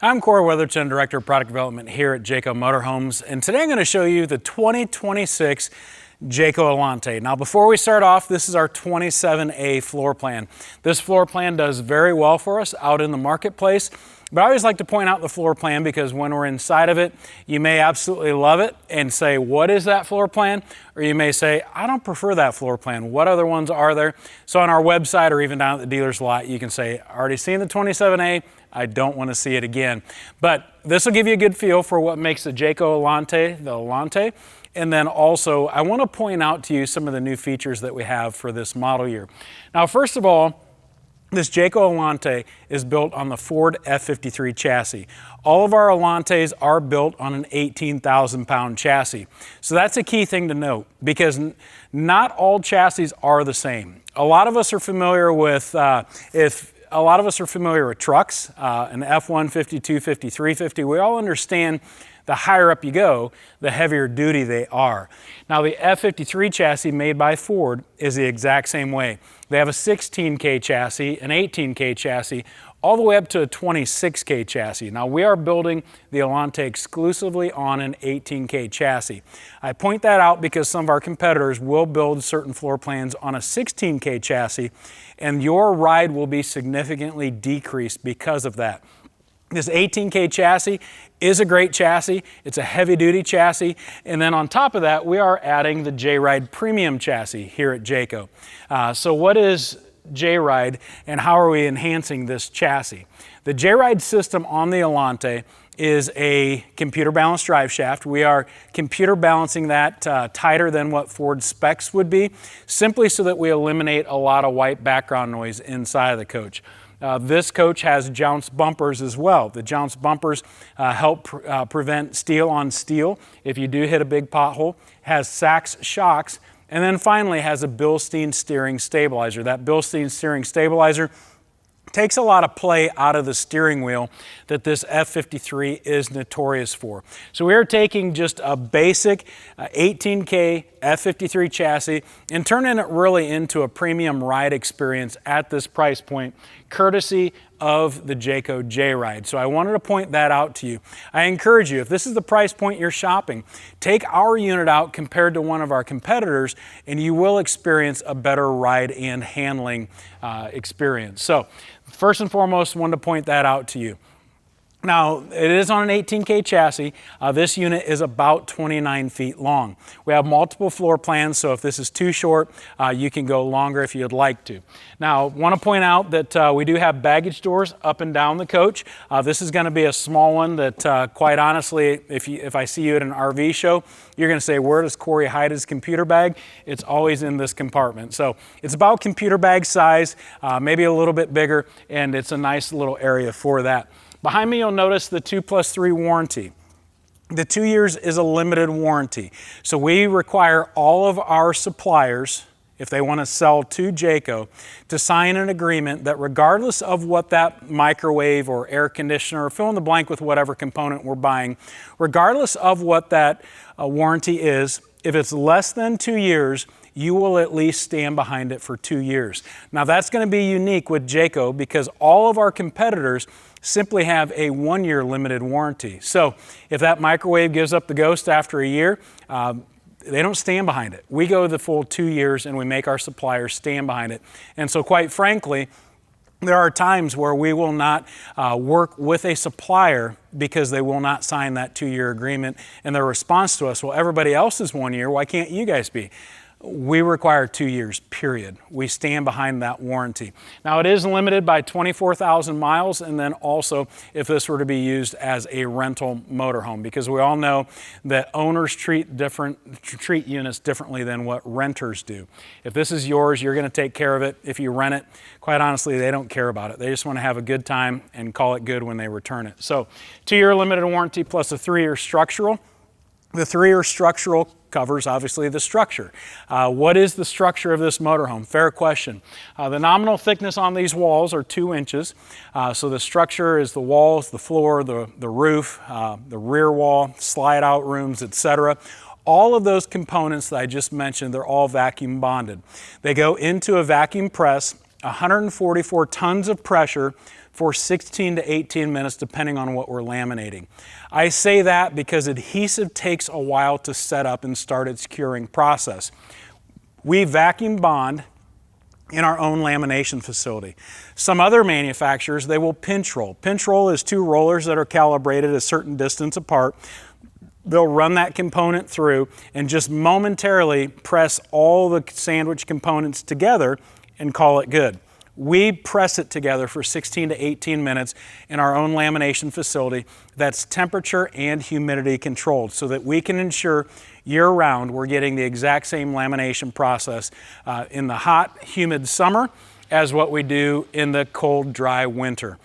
I'm Cory Weatherton, Director of Product Development here at Jayco Motorhomes, and today I'm going to show you the 2026 Jayco Alante. Now before we start off, this is our 27A floor plan. This floor plan does very well for us out in the marketplace, but I always like to point out the floor plan because when we're inside of it, you may absolutely love it and say, what is that floor plan? Or you may say, I don't prefer that floor plan. What other ones are there? So on our website or even down at the dealer's lot, you can say, already seen the 27A, I don't want to see it again. But this will give you a good feel for what makes the Jayco Alante the Alante. And then also, I want to point out to you some of the new features that we have for this model year. Now, first of all, this Jayco Alante is built on the Ford F53 chassis. All of our Alantes are built on an 18,000-pound chassis. So that's a key thing to note because not all chassis are the same. A lot of us are familiar with trucks, an F-150, 250, 350. We all understand the higher up you go, the heavier duty they are. Now the F53 chassis made by Ford is the exact same way. They have a 16K chassis, an 18K chassis, all the way up to a 26K chassis. Now we are building the Alante exclusively on an 18K chassis. I point that out because some of our competitors will build certain floor plans on a 16K chassis, and your ride will be significantly decreased because of that. This 18K chassis is a great chassis. It's a heavy duty chassis. And then on top of that, we are adding the JRide premium chassis here at Jayco. So what is JRide and how are we enhancing this chassis? The JRide system on the Alante is a computer balanced drive shaft. We are computer balancing that tighter than what Ford specs would be, simply so that we eliminate a lot of white background noise inside of the coach. This coach has jounce bumpers as well. The jounce bumpers help prevent steel on steel if you do hit a big pothole. Has SACHS shocks, and then finally has a Bilstein steering stabilizer. That Bilstein steering stabilizer takes a lot of play out of the steering wheel that this F53 is notorious for. So we are taking just a basic 18K F53 chassis and turning it really into a premium ride experience at this price point, courtesy of the Jayco JRide. So I wanted to point that out to you. I encourage you, if this is the price point you're shopping, take our unit out compared to one of our competitors and you will experience a better ride and handling experience. So first and foremost, wanted to point that out to you. Now, it is on an 18K chassis. This unit is about 29 feet long. We have multiple floor plans, so if this is too short, you can go longer if you'd like to. Now, want to point out that we do have baggage doors up and down the coach. This is going to be a small one that, quite honestly, if I see you at an RV show, you're going to say, where does Cory hide his computer bag? It's always in this compartment. So it's about computer bag size, maybe a little bit bigger, and it's a nice little area for that. Behind me, you'll notice the 2+3 warranty. The 2 years is a limited warranty. So we require all of our suppliers, if they want to sell to Jayco, to sign an agreement that regardless of what that microwave or air conditioner, or fill in the blank with whatever component we're buying, regardless of what that warranty is, if it's less than 2 years, you will at least stand behind it for 2 years. Now that's going to be unique with Jayco because all of our competitors simply have a 1-year limited warranty. So if that microwave gives up the ghost after a year, they don't stand behind it. We go the full 2 years and we make our suppliers stand behind it. And so quite frankly, there are times where we will not work with a supplier because they will not sign that 2-year agreement, and their response to us, well, everybody else is 1 year, why can't you guys be? We require 2 years, period. We stand behind that warranty. Now it is limited by 24,000 miles, and then also if this were to be used as a rental motorhome, because we all know that owners treat units differently than what renters do. If this is yours, you're going to take care of it. If you rent it, quite honestly, they don't care about it. They just want to have a good time and call it good when they return it. So 2-year limited warranty plus a 3-year structural. The 3-year structural covers obviously the structure. What is the structure of this motorhome? Fair question. The nominal thickness on these walls are 2 inches. So the structure is the walls, the floor, the roof, the rear wall, slide out rooms, etc. All of those components that I just mentioned, they're all vacuum bonded. They go into a vacuum press, 144 tons of pressure, for 16 to 18 minutes, depending on what we're laminating. I say that because adhesive takes a while to set up and start its curing process. We vacuum bond in our own lamination facility. Some other manufacturers, they will pinch roll. Pinch roll is two rollers that are calibrated a certain distance apart. They'll run that component through and just momentarily press all the sandwich components together and call it good. We press it together for 16 to 18 minutes in our own lamination facility that's temperature and humidity controlled so that we can ensure year-round we're getting the exact same lamination process in the hot, humid summer as what we do in the cold, dry winter.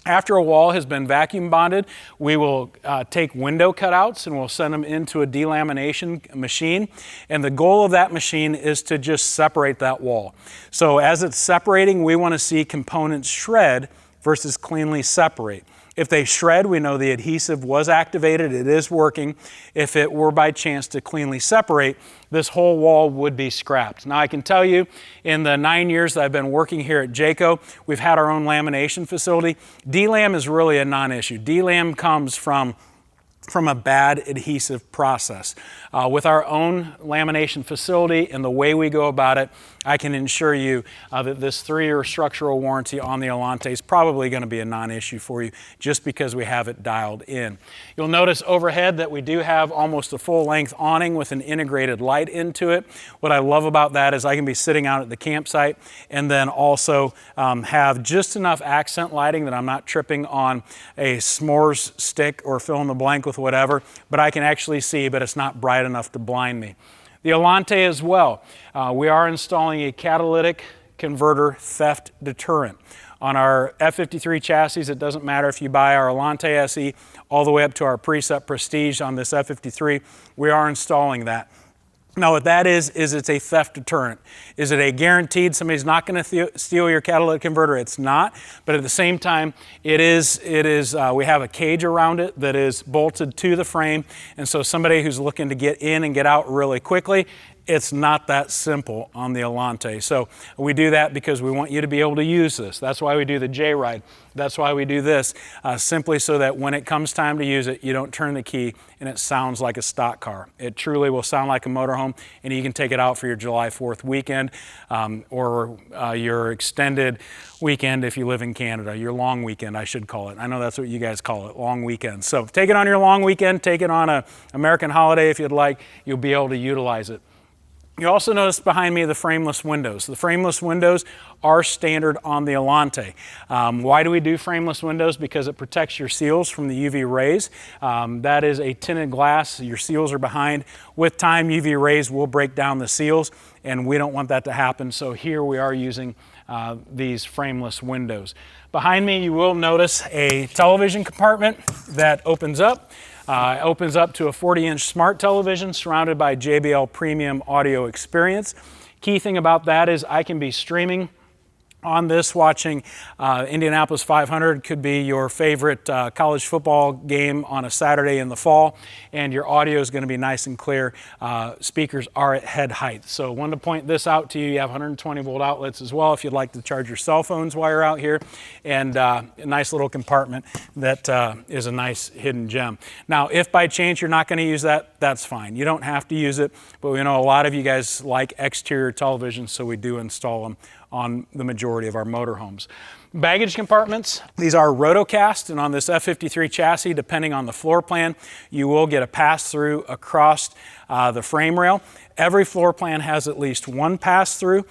After a wall has been vacuum bonded, we will take window cutouts and we'll send them into a delamination machine. And the goal of that machine is to just separate that wall. So as it's separating, we want to see components shred versus cleanly separate. If they shred, we know the adhesive was activated, it is working. If it were by chance to cleanly separate, this whole wall would be scrapped. Now I can tell you, in the 9 years that I've been working here at Jayco, we've had our own lamination facility. DLAM is really a non-issue. DLAM comes from a bad adhesive process. With our own lamination facility and the way we go about it, I can ensure you that this 3-year structural warranty on the Alante is probably going to be a non-issue for you just because we have it dialed in. You'll notice overhead that we do have almost a full-length awning with an integrated light into it. What I love about that is I can be sitting out at the campsite and then also have just enough accent lighting that I'm not tripping on a s'mores stick or fill in the blank with whatever, but I can actually see, but it's not bright enough to blind me. The Alante as well. We are installing a catalytic converter theft deterrent. On our F53 chassis, it doesn't matter if you buy our Alante SE all the way up to our Precept Prestige on this F53, we are installing that. Now what that is it's a theft deterrent. Is it a guaranteed somebody's not going to steal your catalytic converter? It's not, but at the same time it is. We have a cage around it that is bolted to the frame, and so somebody who's looking to get in and get out really quickly, it's not that simple on the Alante. So we do that because we want you to be able to use this. That's why we do the JRide. That's why we do this, simply so that when it comes time to use it, you don't turn the key and it sounds like a stock car. It truly will sound like a motorhome, and you can take it out for your July 4th weekend or your extended weekend if you live in Canada, your long weekend, I should call it. I know that's what you guys call it, long weekend. So take it on your long weekend, take it on an American holiday if you'd like, you'll be able to utilize it. You also notice behind me the frameless windows. The frameless windows are standard on the Alante. Why do we do frameless windows? Because it protects your seals from the UV rays. That is a tinted glass. Your seals are behind. With time, UV rays will break down the seals, and we don't want that to happen. So here we are using these frameless windows. Behind me, you will notice a television compartment that opens up. Opens up to a 40-inch smart television surrounded by JBL premium audio experience. Key thing about that is I can be streaming on this, watching Indianapolis 500, could be your favorite college football game on a Saturday in the fall, and your audio is going to be nice and clear. Speakers are at head height. So wanted to point this out to you. You have 120 volt outlets as well if you'd like to charge your cell phones while you're out here, and a nice little compartment that is a nice hidden gem. Now, if by chance you're not going to use that, that's fine. You don't have to use it, but we know a lot of you guys like exterior televisions, so we do install them on the majority of our motorhomes. Baggage compartments, these are rotocast, and on this F53 chassis, depending on the floor plan, you will get a pass-through across the frame rail. Every floor plan has at least one pass-through.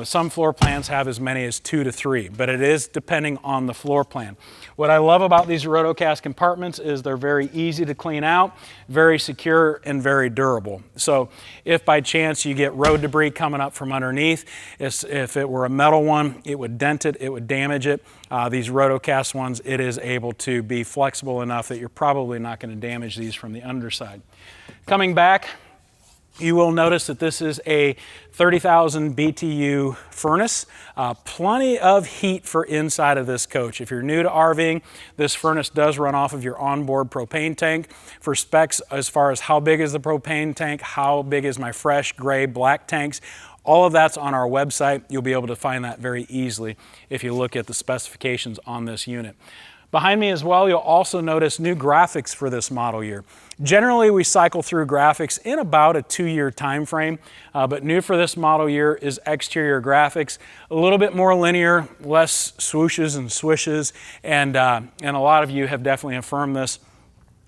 Some floor plans have as many as 2 to 3, but it is depending on the floor plan. What I love about these rotocast compartments is they're very easy to clean out, very secure, and very durable. So if by chance you get road debris coming up from underneath, if it were a metal one, it would dent it, it would damage it. These rotocast ones, it is able to be flexible enough that you're probably not going to damage these from the underside. Coming back, you will notice that this is a 30,000 BTU furnace. Plenty of heat for inside of this coach. If you're new to RVing, this furnace does run off of your onboard propane tank. For specs as far as how big is the propane tank, how big is my fresh, gray, black tanks, All of that's on our website. You'll be able to find that very easily if you look at the specifications on this unit. Behind me as well, you'll also notice new graphics for this model year. Generally, we cycle through graphics in about a 2-year time frame, but new for this model year is exterior graphics, a little bit more linear, less swooshes and swishes, and a lot of you have definitely affirmed this.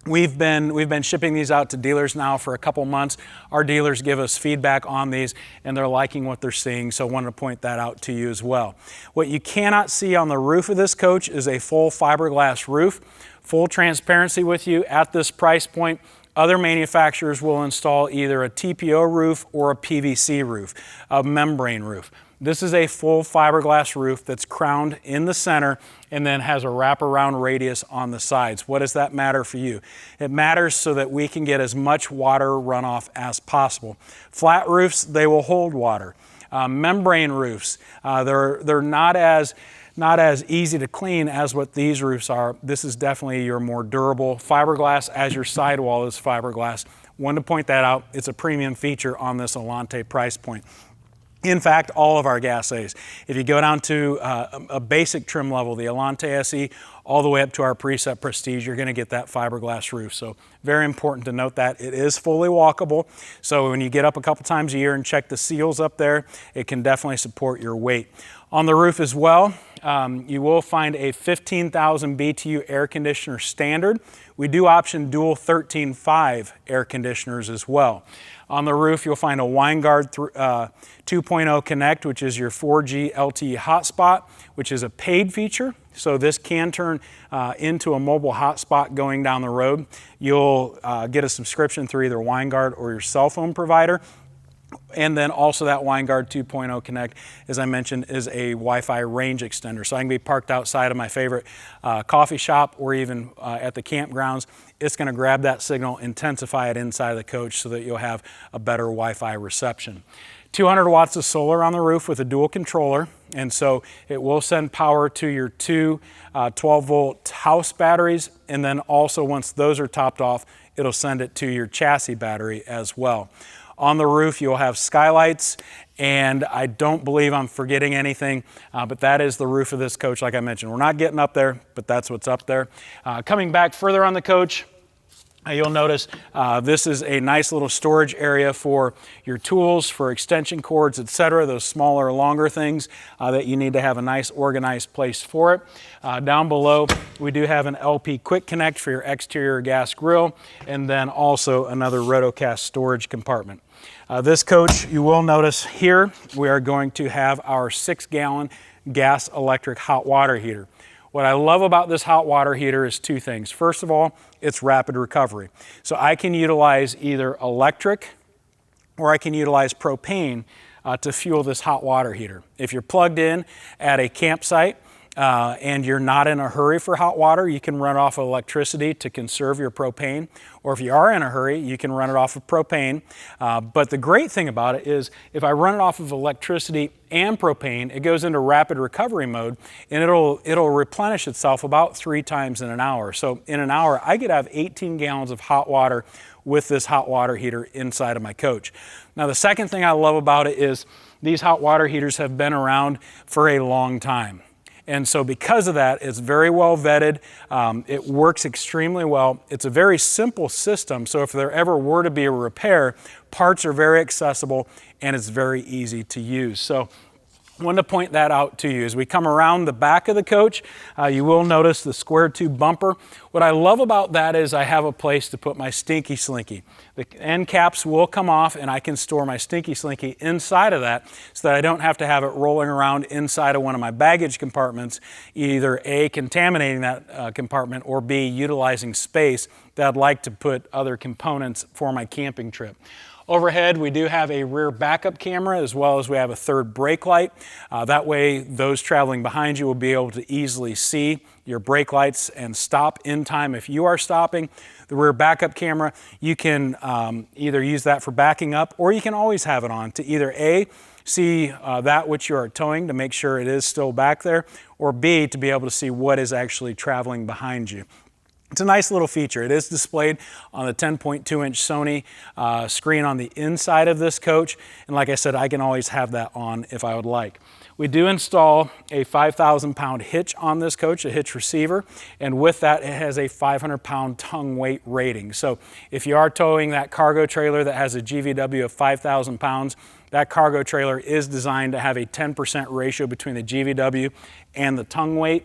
We've been shipping these out to dealers now for a couple months. Our dealers give us feedback on these and they're liking what they're seeing, so I wanted to point that out to you as well. What you cannot see on the roof of this coach is a full fiberglass roof. Full transparency with you, at this price point, other manufacturers will install either a TPO roof or a PVC roof, a membrane roof. This is a full fiberglass roof that's crowned in the center and then has a wraparound radius on the sides. What does that matter for you? It matters so that we can get as much water runoff as possible. Flat roofs, they will hold water. Membrane roofs, they're not as easy to clean as what these roofs are. This is definitely your more durable fiberglass, as your sidewall is fiberglass. Wanted to point that out. It's a premium feature on this Alante price point. In fact, all of our Gas A's. If you go down to a basic trim level, the Alante SE, all the way up to our Preset Prestige, you're gonna get that fiberglass roof. So very important to note that. It is fully walkable. So when you get up a couple times a year and check the seals up there, it can definitely support your weight. On the roof as well, you will find a 15,000 BTU air conditioner standard. We do option dual 13.5 air conditioners as well. On the roof, you'll find a WineGuard 2.0 Connect, which is your 4G LTE hotspot, which is a paid feature. So this can turn into a mobile hotspot going down the road. You'll get a subscription through either WineGuard or your cell phone provider. And then also that WineGuard 2.0 Connect, as I mentioned, is a Wi-Fi range extender. So I can be parked outside of my favorite coffee shop or even at the campgrounds. It's going to grab that signal, intensify it inside of the coach so that you'll have a better Wi-Fi reception. 200 watts of solar on the roof with a dual controller, and so it will send power to your two 12-volt house batteries, and then also once those are topped off, it'll send it to your chassis battery as well. On the roof, you'll have skylights, and I don't believe I'm forgetting anything, but that is the roof of this coach. Like I mentioned, we're not getting up there, but that's what's up there. Coming back further on the coach, you'll notice this is a nice little storage area for your tools, for extension cords, etc. Those smaller, longer things that you need to have a nice organized place for it. Down below, we do have an LP Quick Connect for your exterior gas grill, and then also another Rotocast storage compartment. This coach, you will notice here, we are going to have our 6-gallon gas electric hot water heater. What I love about this hot water heater is two things. First of all, it's rapid recovery. So I can utilize either electric or I can utilize propane to fuel this hot water heater. If you're plugged in at a campsite and you're not in a hurry for hot water, you can run it off of electricity to conserve your propane. Or if you are in a hurry, you can run it off of propane. But the great thing about it is if I run it off of electricity and propane, it goes into rapid recovery mode and it'll replenish itself about 3 times in an hour. So in an hour, I could have 18 gallons of hot water with this hot water heater inside of my coach. Now the second thing I love about it is these hot water heaters have been around for a long time. And so because of that, it's very well vetted. It works extremely well. It's a very simple system. So if there ever were to be a repair, parts are very accessible and it's very easy to use. So I wanted to point that out to you. As we come around the back of the coach, you will notice the square tube bumper. What I love about that is I have a place to put my Stinky Slinky. The end caps will come off and I can store my Stinky Slinky inside of that so that I don't have to have it rolling around inside of one of my baggage compartments, either A, contaminating that compartment, or B, utilizing space that I'd like to put other components for my camping trip. Overhead, we do have a rear backup camera as well as we have a third brake light. That way, those traveling behind you will be able to easily see your brake lights and stop in time if you are stopping. The rear backup camera, you can either use that for backing up or you can always have it on to either A, see that which you are towing to make sure it is still back there, or B, to be able to see what is actually traveling behind you. It's a nice little feature. It is displayed on the 10.2-inch Sony screen on the inside of this coach. And like I said, I can always have that on if I would like. We do install a 5,000-pound hitch on this coach, a hitch receiver. And with that, it has a 500-pound tongue weight rating. So if you are towing that cargo trailer that has a GVW of 5,000 pounds, that cargo trailer is designed to have a 10% ratio between the GVW and the tongue weight,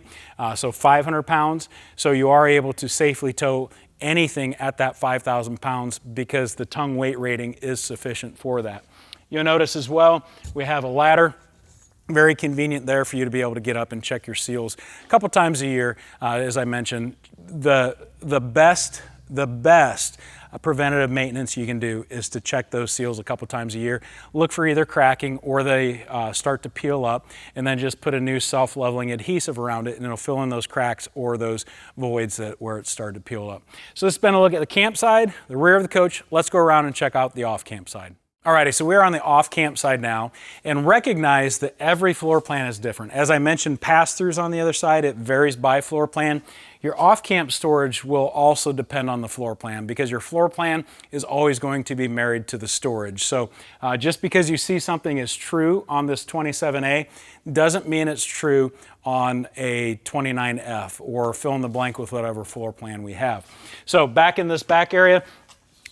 so 500 pounds. So you are able to safely tow anything at that 5,000 pounds because the tongue weight rating is sufficient for that. You'll notice as well, we have a ladder. Very convenient there for you to be able to get up and check your seals a couple times a year. As I mentioned, the best preventative maintenance you can do is to check those seals a couple times a year. Look for either cracking or they start to peel up, and then just put a new self-leveling adhesive around it and it'll fill in those cracks or those voids where it started to peel up. So let's spend a look at the camp side, the rear of the coach. Let's go around and check out the off-camp side. Alrighty, so we're on the off-camp side now, and recognize that every floor plan is different. As I mentioned, pass-throughs on the other side, it varies by floor plan. Your off-camp storage will also depend on the floor plan because your floor plan is always going to be married to the storage. So just because you see something is true on this 27A doesn't mean it's true on a 29F or fill in the blank with whatever floor plan we have. So back in this back area,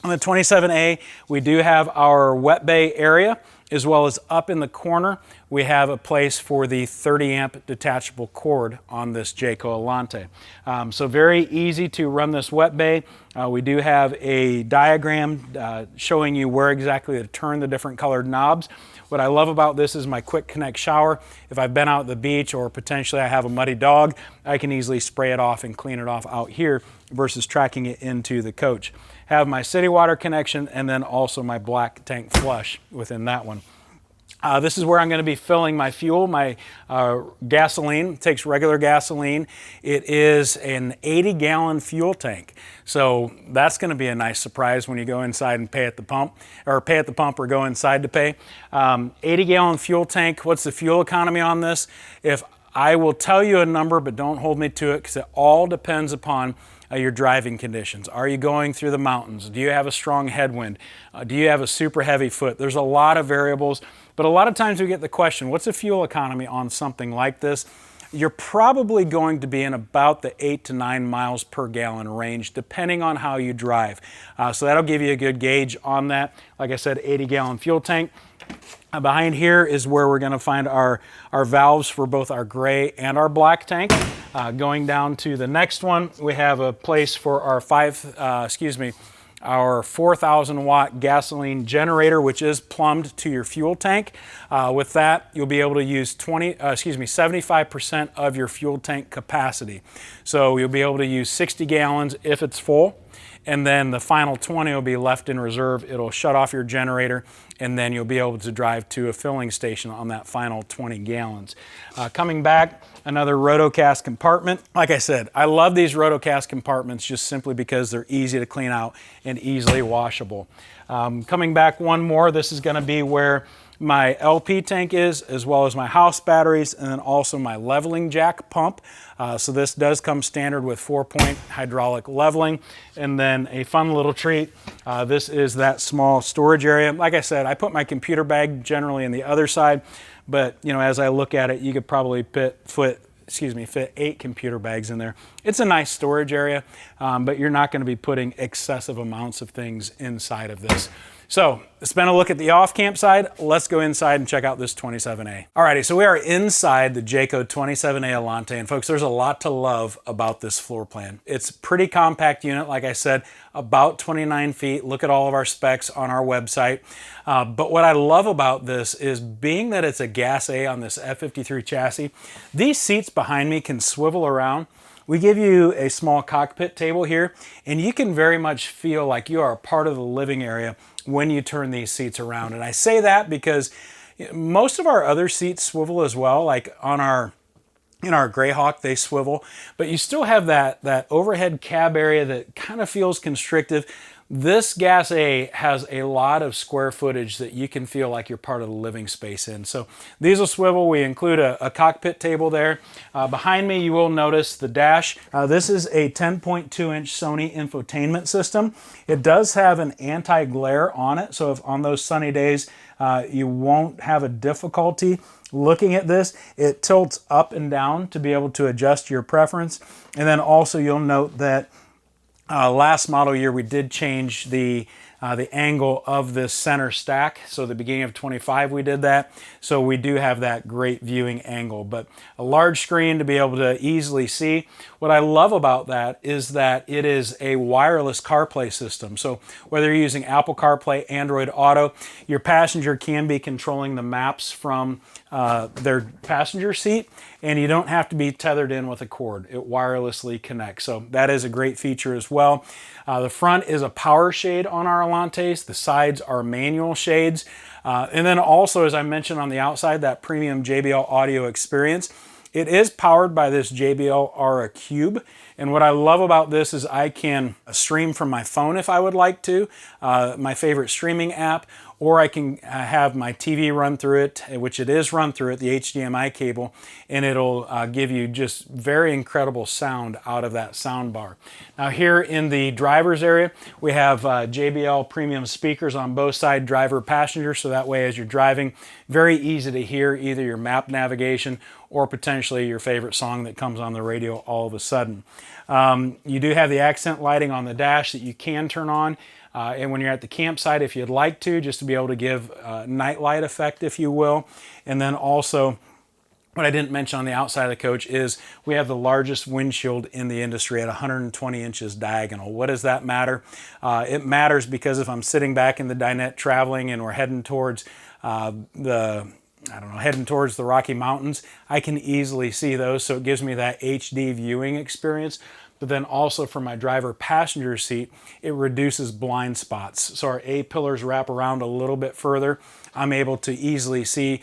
on the 27A, we do have our wet bay area, as well as up in the corner, we have a place for the 30 amp detachable cord on this Jayco Alante. So very easy to run this wet bay. We do have a diagram showing you where exactly to turn the different colored knobs. What I love about this is my quick connect shower. If I've been out at the beach or potentially I have a muddy dog, I can easily spray it off and clean it off out here versus tracking it into the coach. Have my city water connection and then also my black tank flush within that one. This is where I'm going to be filling my fuel, my gasoline. It takes regular gasoline. It is an 80-gallon fuel tank. So that's going to be a nice surprise when you go inside and pay at the pump, or pay at the pump or go inside to pay. 80-gallon fuel tank. What's the fuel economy on this? If I will tell you a number, but don't hold me to it because it all depends upon your driving conditions. Are you going through the mountains? Do you have a strong headwind? Do you have a super heavy foot? There's a lot of variables, but a lot of times we get the question, what's the fuel economy on something like this? You're probably going to be in about the 8 to 9 miles per gallon range, depending on how you drive. So that'll give you a good gauge on that. Like I said, 80-gallon fuel tank. Behind here is where we're going to find our valves for both our gray and our black tank. Going down to the next one, we have a place for our our 4,000 watt gasoline generator, which is plumbed to your fuel tank. With that, you'll be able to use 75% of your fuel tank capacity. So you'll be able to use 60 gallons if it's full, and then the final 20 will be left in reserve. It'll shut off your generator, and then you'll be able to drive to a filling station on that final 20 gallons. Coming back, another rotocast compartment. Like I said, I love these rotocast compartments just simply because they're easy to clean out and easily washable. Coming back one more, this is gonna be where my LP tank is, as well as my house batteries, and then also my leveling jack pump. So this does come standard with 4-point hydraulic leveling. And then a fun little treat, this is that small storage area. Like I said, I put my computer bag generally in the other side, but you know, as I look at it, you could probably fit 8 computer bags in there. It's a nice storage area, but you're not going to be putting excessive amounts of things inside of this. So let's spend a look at the off-camp side. Let's go inside and check out this 27A. Alrighty, so we are inside the Jayco 27A Alante, and folks, there's a lot to love about this floor plan. It's a pretty compact unit, like I said, about 29 feet. Look at all of our specs on our website. But what I love about this is being that it's a Gas A on this F53 chassis, these seats behind me can swivel around. We give you a small cockpit table here, and you can very much feel like you are a part of the living area when you turn these seats around. And I say that because most of our other seats swivel as well, like on our Greyhawk, they swivel, but you still have that overhead cab area that kind of feels constrictive. This Gas A has a lot of square footage that you can feel like you're part of the living space in. So these will swivel. We include a cockpit table there. Behind me, you will notice the dash. This is a 10.2-inch Sony infotainment system. It does have an anti-glare on it, so if on those sunny days you won't have a difficulty looking at this. It tilts up and down to be able to adjust your preference. And then also you'll note that last model year we did change the angle of this center stack. So the beginning of 25 we did that. So we do have that great viewing angle, but a large screen to be able to easily see. What I love about that is that it is a wireless CarPlay system. So whether you're using Apple CarPlay, Android Auto, your passenger can be controlling the maps from their passenger seat, and you don't have to be tethered in with a cord. It wirelessly connects. So that is a great feature as well. The front is a power shade on our Alantes. The sides are manual shades. And then also, as I mentioned on the outside, that premium JBL audio experience. It is powered by this JBL Aura Cube. And what I love about this is I can stream from my phone if I would like to, my favorite streaming app, or I can have my TV run through it, which it is run through it, the HDMI cable, and it'll give you just very incredible sound out of that sound bar. Now here in the driver's area, we have JBL premium speakers on both sides, driver, passenger, so that way as you're driving, very easy to hear either your map navigation or potentially your favorite song that comes on the radio all of a sudden. You do have the accent lighting on the dash that you can turn on. And when you're at the campsite, if you'd like to, just to be able to give a night light effect, if you will. And then also, what I didn't mention on the outside of the coach is we have the largest windshield in the industry at 120 inches diagonal. What does that matter? It matters because if I'm sitting back in the dinette traveling and we're heading towards heading towards the Rocky Mountains, I can easily see those. So it gives me that HD viewing experience. But then also for my driver passenger seat, it reduces blind spots. So our A-pillars wrap around a little bit further. I'm able to easily see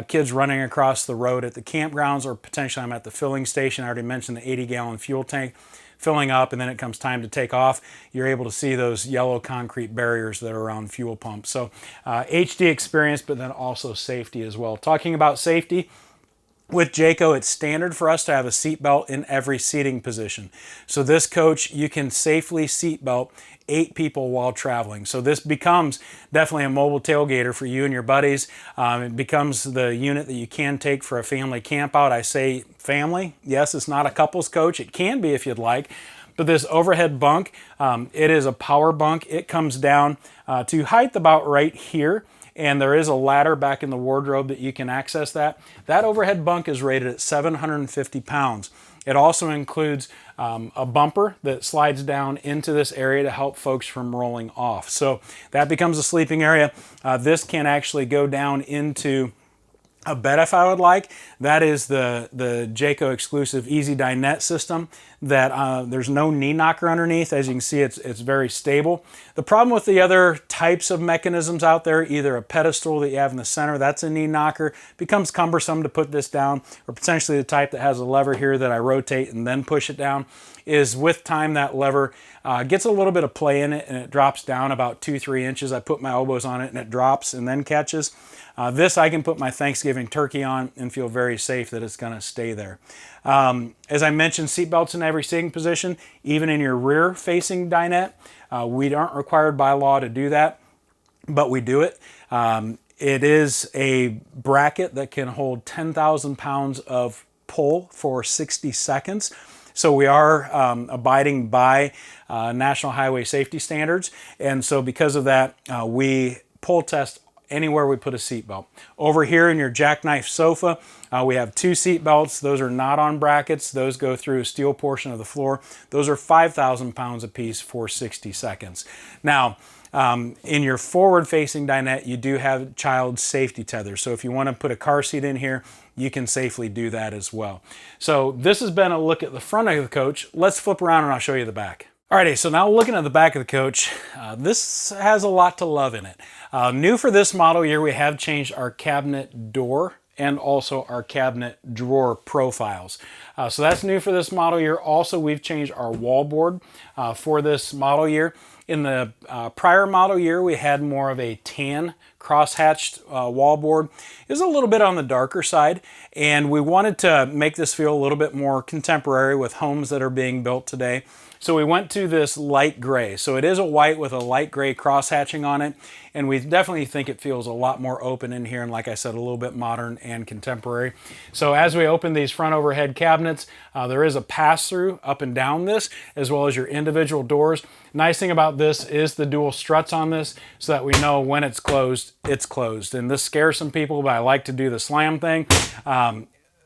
kids running across the road at the campgrounds, or potentially I'm at the filling station. I already mentioned the 80-gallon fuel tank filling up, and then it comes time to take off. You're able to see those yellow concrete barriers that are around fuel pumps. So HD experience, but then also safety as well. Talking about safety, with Jayco, it's standard for us to have a seatbelt in every seating position. So this coach, you can safely seatbelt 8 people while traveling. So this becomes definitely a mobile tailgater for you and your buddies. It becomes the unit that you can take for a family camp out. I say family. Yes, it's not a couples coach. It can be if you'd like. But this overhead bunk, it is a power bunk. It comes down to height about right here. And there is a ladder back in the wardrobe that you can access that. That overhead bunk is rated at 750 pounds. It also includes a bumper that slides down into this area to help folks from rolling off. So that becomes a sleeping area. This can actually go down into a bed if I would like. That is the Jayco exclusive Easy Dinette system that there's no knee knocker underneath. As you can see, it's very stable. The problem with the other types of mechanisms out there, either a pedestal that you have in the center, that's a knee knocker, it becomes cumbersome to put this down, or potentially the type that has a lever here that I rotate and then push it down, is with time that lever gets a little bit of play in it and it drops down about 2-3 inches. I put my elbows on it and it drops and then catches. This I can put my Thanksgiving turkey on and feel very safe that it's going to stay there. As I mentioned, seatbelts in every sitting position, even in your rear facing dinette. We aren't required by law to do that, but we do it. It is a bracket that can hold 10,000 pounds of pull for 60 seconds. So we are abiding by National Highway Safety Standards. And so because of that, we pull test anywhere we put a seatbelt. Over here in your jackknife sofa, we have 2 seat belts. Those are not on brackets. Those go through a steel portion of the floor. Those are 5,000 pounds apiece for 60 seconds. Now, in your forward-facing dinette, you do have child safety tethers. So if you want to put a car seat in here, you can safely do that as well. So this has been a look at the front of the coach. Let's flip around and I'll show you the back. Alrighty, so now looking at the back of the coach, this has a lot to love in it. New for this model year, we have changed our cabinet door and also our cabinet drawer profiles. So that's new for this model year. Also, we've changed our wallboard for this model year. In the prior model year, we had more of a tan cross-hatched wallboard. It was a little bit on the darker side, and we wanted to make this feel a little bit more contemporary with homes that are being built today. So we went to this light gray. So it is a white with a light gray cross-hatching on it, and we definitely think it feels a lot more open in here, and like I said, a little bit modern and contemporary. So as we open these front overhead cabinets, there is a pass-through up and down this, as well as your individual doors. Nice thing about this is the dual struts on this, so that we know when it's closed, it's closed. And this scares some people, but I like to do the slam thing.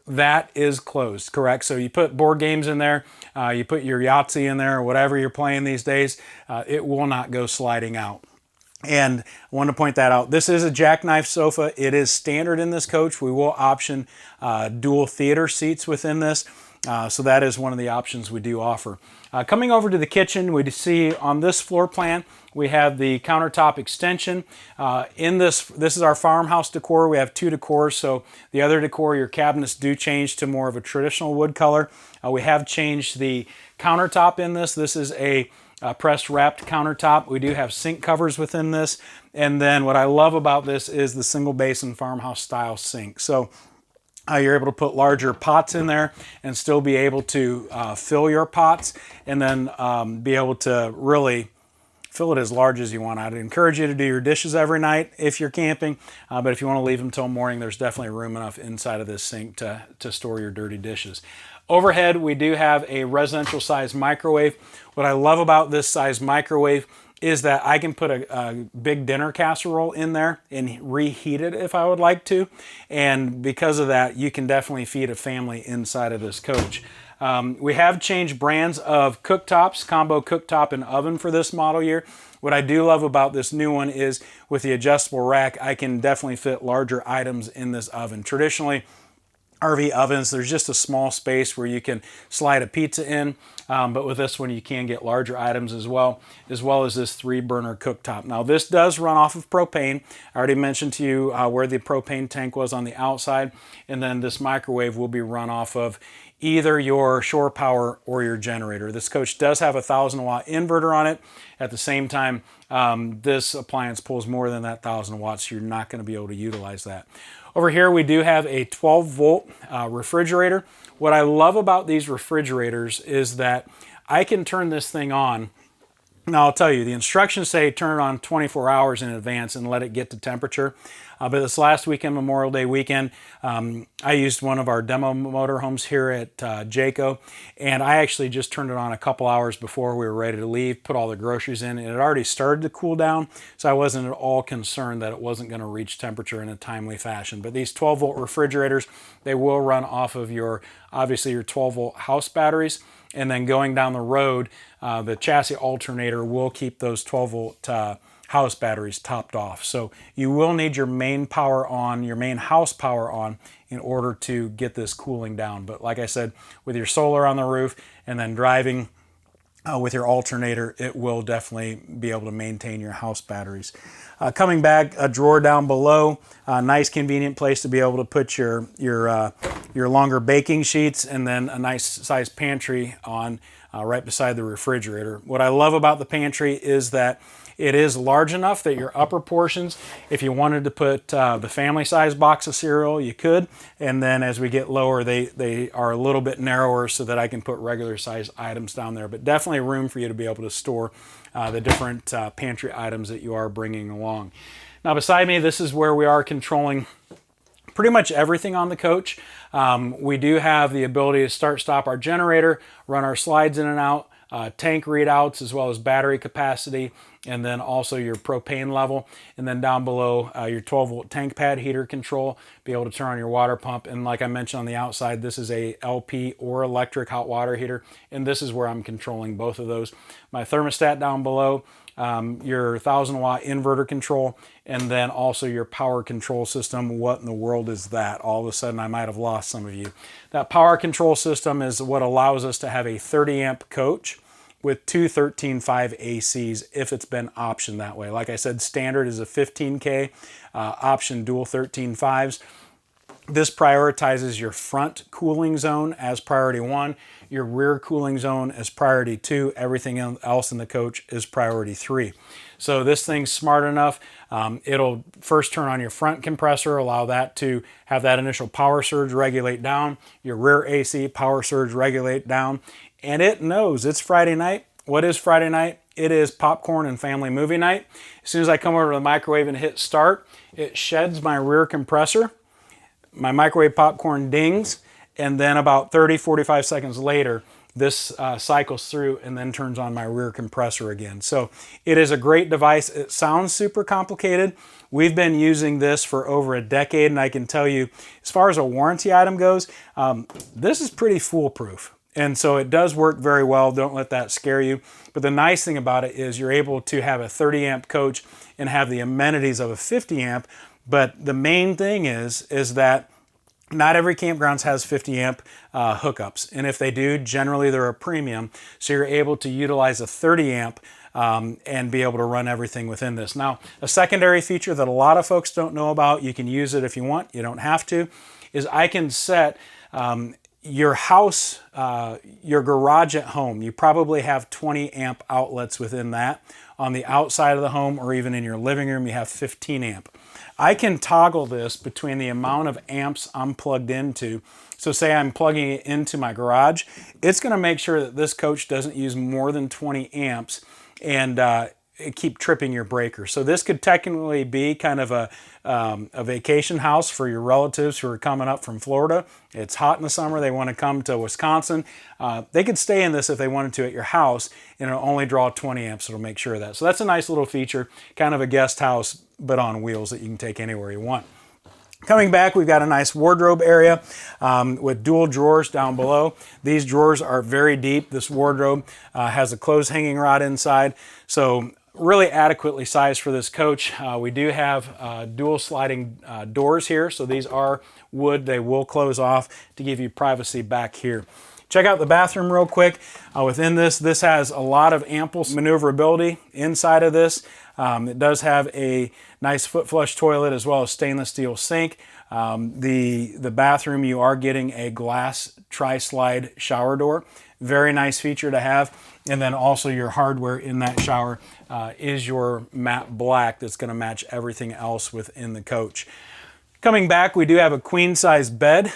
That is closed, correct? So you put board games in there, you put your Yahtzee in there, or whatever you're playing these days, it will not go sliding out. And I want to point that out. This is a jackknife sofa. It is standard in this coach. We will option dual theater seats within this. So that is one of the options we do offer. Coming over to the kitchen, we see on this floor plan, we have the countertop extension. This is our farmhouse decor. We have two decors, so the other decor, your cabinets do change to more of a traditional wood color. We have changed the countertop in this. This is a pressed wrapped countertop. We do have sink covers within this. And then what I love about this is the single basin farmhouse style sink. So you're able to put larger pots in there and still be able to fill your pots, and then be able to really fill it as large as you want. I'd encourage you to do your dishes every night if you're camping, but if you want to leave them till morning, there's definitely room enough inside of this sink to store your dirty dishes. Overhead, we do have a residential size microwave. What I love about this size microwave is that I can put a big dinner casserole in there and reheat it if I would like to. And because of that, you can definitely feed a family inside of this coach. We have changed brands of cooktops, combo cooktop and oven for this model year. What I do love about this new one is with the adjustable rack, I can definitely fit larger items in this oven. Traditionally, RV ovens, there's just a small space where you can slide a pizza in, but with this one you can get larger items as well as this 3-burner cooktop. Now this does run off of propane. I already mentioned to you where the propane tank was on the outside, and then this microwave will be run off of either your shore power or your generator. This coach does have a 1,000-watt inverter on it. At the same time, this appliance pulls more than that 1,000 watts, so you're not going to be able to utilize that. Over here we do have a 12-volt refrigerator. What I love about these refrigerators is that I can turn this thing on. Now I'll tell you, the instructions say turn it on 24 hours in advance and let it get to temperature. But this last weekend, Memorial Day weekend, I used one of our demo motorhomes here at Jayco, and I actually just turned it on a couple hours before we were ready to leave, put all the groceries in, and it already started to cool down, so I wasn't at all concerned that it wasn't going to reach temperature in a timely fashion. But these 12-volt refrigerators, they will run off of obviously your 12-volt house batteries, and then going down the road, the chassis alternator will keep those 12-volt house batteries topped off. So you will need your main power on, your main house power on, in order to get this cooling down. But like I said, with your solar on the roof and then driving with your alternator, it will definitely be able to maintain your house batteries. Coming back, a drawer down below, a nice convenient place to be able to put your longer baking sheets, and then a nice sized pantry on right beside the refrigerator. What I love about the pantry is that it is large enough that your upper portions, if you wanted to put the family size box of cereal, you could. And then as we get lower, they are a little bit narrower so that I can put regular size items down there. But definitely room for you to be able to store the different pantry items that you are bringing along. Now beside me, this is where we are controlling pretty much everything on the coach. We do have the ability to start, stop our generator, run our slides in and out, tank readouts, as well as battery capacity, and then also your propane level. And then down below, your 12-volt tank pad heater control, be able to turn on your water pump. And like I mentioned on the outside, this is a LP or electric hot water heater, and this is where I'm controlling both of those. My thermostat down below, your 1,000-watt inverter control, and then also your power control system. What in the world is that? All of a sudden I might have lost some of you. That power control system is what allows us to have a 30-amp coach with two 13.5 ACs if it's been optioned that way. Like I said, standard is a 15K, option dual 13.5s. This prioritizes your front cooling zone as priority 1, your rear cooling zone as priority 2, everything else in the coach is priority 3. So this thing's smart enough. It'll first turn on your front compressor, allow that to have that initial power surge regulate down, your rear AC power surge regulate down, and it knows it's Friday night. What is Friday night? It is popcorn and family movie night. As soon as I come over to the microwave and hit start, it sheds my rear compressor. My microwave popcorn dings, and then about 30-45 seconds later, this cycles through and then turns on my rear compressor again. So it is a great device. It sounds super complicated. We've been using this for over a decade, and I can tell you, as far as a warranty item goes, this is pretty foolproof. And so it does work very well. Don't let that scare you. But the nice thing about it is you're able to have a 30 amp coach and have the amenities of a 50 amp. But the main thing is that not every campground has 50 amp hookups. And if they do, generally they're a premium. So you're able to utilize a 30 amp and be able to run everything within this. Now, a secondary feature that a lot of folks don't know about, you can use it if you want, you don't have to, is I can set your house, your garage at home. You probably have 20 amp outlets within that. On the outside of the home or even in your living room, you have 15 amp. I can toggle this between the amount of amps I'm plugged into. So say I'm plugging it into my garage, it's going to make sure that this coach doesn't use more than 20 amps and keep tripping your breaker. So this could technically be kind of a vacation house for your relatives who are coming up from Florida. It's hot in the summer, they want to come to Wisconsin. They could stay in this if they wanted to at your house, and it'll only draw 20 amps. It'll make sure of that. So that's a nice little feature, kind of a guest house, but on wheels that you can take anywhere you want. Coming back, we've got a nice wardrobe area with dual drawers down below. These drawers are very deep. This wardrobe has a clothes hanging rod inside, so really adequately sized for this coach. We do have dual sliding doors here, so these are wood. They will close off to give you privacy back here. Check out the bathroom real quick. Within this has a lot of ample maneuverability inside of this. It does have a nice foot flush toilet as well as stainless steel sink. The bathroom, you are getting a glass tri-slide shower door. Very nice feature to have. And then also your hardware in that shower is your matte black that's going to match everything else within the coach. Coming back, we do have a queen size bed.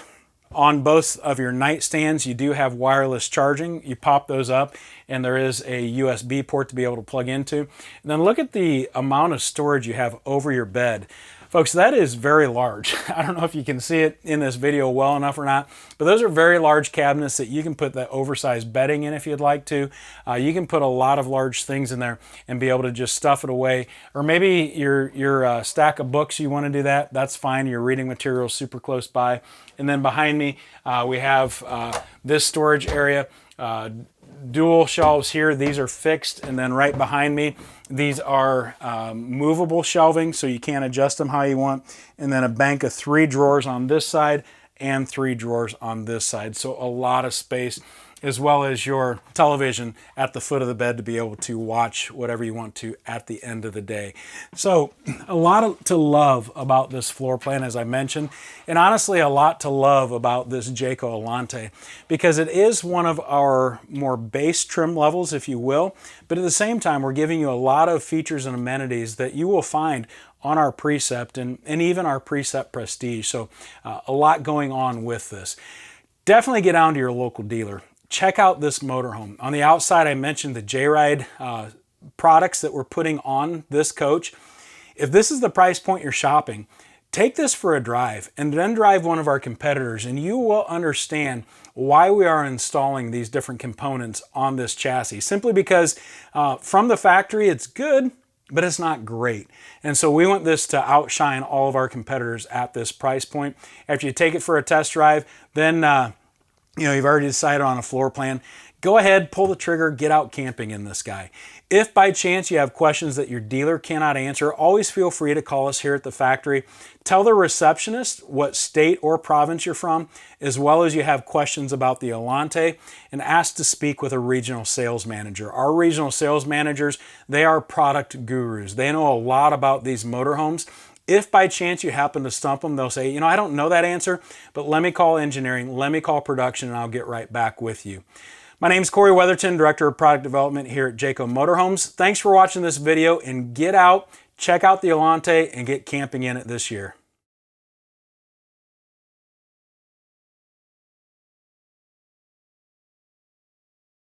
On both of your nightstands, you do have wireless charging. You pop those up and there is a USB port to be able to plug into. And then look at the amount of storage you have over your bed. Folks, that is very large. I don't know if you can see it in this video well enough or not, but those are very large cabinets that you can put that oversized bedding in if you'd like to. You can put a lot of large things in there and be able to just stuff it away. Or maybe your stack of books, you want to do that, that's fine. Your reading material is super close by. And then behind me, we have this storage area. Dual shelves here, these are fixed, and then right behind me, these are movable shelving, so you can adjust them how you want, and then a bank of 3 drawers on this side and 3 drawers on this side, so a lot of space, as well as your television at the foot of the bed to be able to watch whatever you want to at the end of the day. So a lot to love about this floor plan, as I mentioned, and honestly a lot to love about this Jayco Alante, because it is one of our more base trim levels, if you will, but at the same time we're giving you a lot of features and amenities that you will find on our Precept and even our Precept Prestige. So a lot going on with this. Definitely get down to your local dealer. Check out this motorhome. On the outside, I mentioned the JRide products that we're putting on this coach. If this is the price point you're shopping, take this for a drive and then drive one of our competitors, and you will understand why we are installing these different components on this chassis. Simply because from the factory, it's good, but it's not great. And so we want this to outshine all of our competitors at this price point. After you take it for a test drive, then you've already decided on a floor plan. Go ahead, pull the trigger, get out camping in this guy. If by chance you have questions that your dealer cannot answer, always feel free to call us here at the factory. Tell the receptionist what state or province you're from, as well as you have questions about the Alante, and ask to speak with a regional sales manager. Our regional sales managers, they are product gurus. They know a lot about these motorhomes. If by chance you happen to stump them, they'll say, you know, I don't know that answer, but let me call engineering, let me call production, and I'll get right back with you. My name is Cory Weatherton, Director of Product Development here at Jayco Motorhomes. Thanks for watching this video, and get out, check out the Alante, and get camping in it this year.